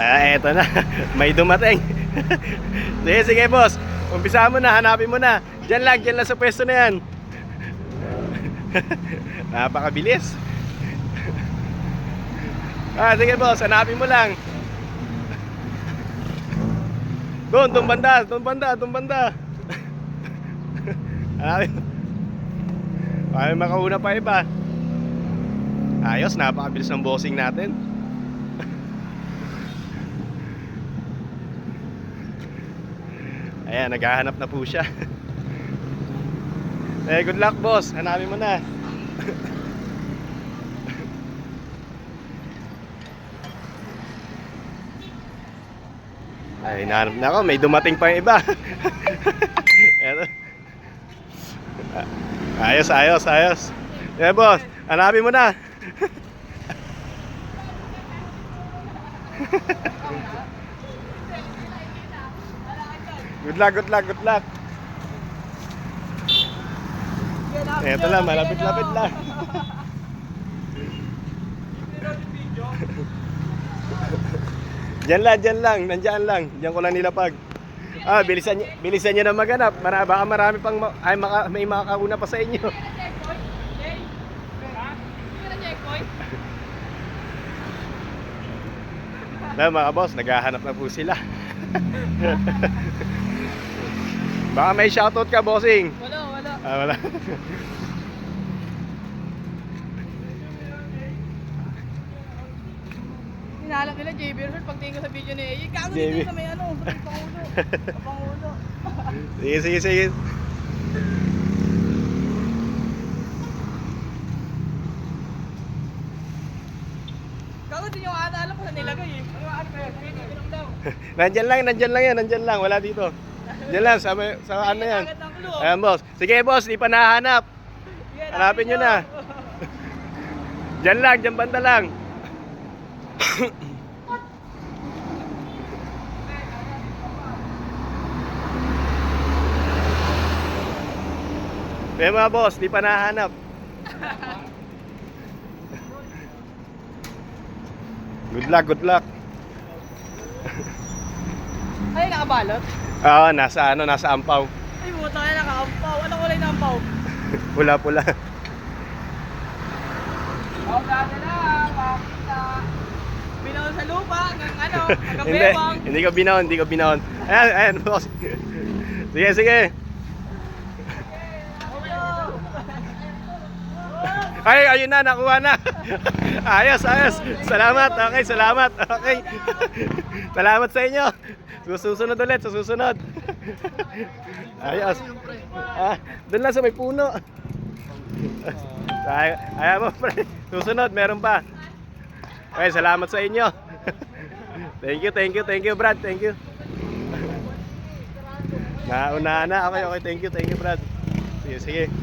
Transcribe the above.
Eto na. May dumating. Sige, sige boss. Umpisa mo na, hanapin mo na. Diyan lang sa pwesto na yan. Napakabilis. Sige boss, hanapin mo lang. Doon banda. Hanapin mo. Ay, makauna pa iba. Ayos, napakabilis ng bossing natin. Ayan, naghahanap na po siya. Good luck boss, hanapin mo na. Ay, nahanap na ako, may dumating pa yung iba. Eto. Ayos. Boss, hanapin mo na. Good luck. Eto lang, malapit-lapit lang. Diyan lang, nandiyan lang. Diyan ko lang nilapag. Bilisan niyo na maghanap. Baka marami pang may makakauna pa sa inyo. Mga boss, naghahanap na po sila. Baka may shoutout ka, bossing. Wala. Wala. Hinahanap nila JB Resort pagtingin ko sa video ni Eye. Gago JB. dito sa may ano, sa Pangulo. Sige. Gago din yung alam ko sa nilagay eh. Ano kaya? Pinong daw. Nandiyan lang, wala dito. Diyan lang, sa ano yan. Agad ng clue. Ayan boss. Sige boss, di pa nahanap. Hanapin nyo na. Diyan banda lang. Mga boss, di pa nahanap. Good luck. Ay, nakabalot? Nasa ampaw. Ay, buta na nakaampaw. Anong kulay na ampaw? Pula. Ganda na, makakita. Binaon sa lupa, hanggang bewang. Hindi ko binaon. Ayan, boss. Sige. Ay, ayun na, nakuha na. Ayos. Salamat. Okay. Salamat sa inyo. Susunod ulit, susunod. Ayos. Doon lang sa may puno. Ayaw mo, pre. Susunod, meron pa. Okay, salamat sa inyo. Thank you, Brad. Thank you. Naunahan na. Okay, thank you, Brad. Sige.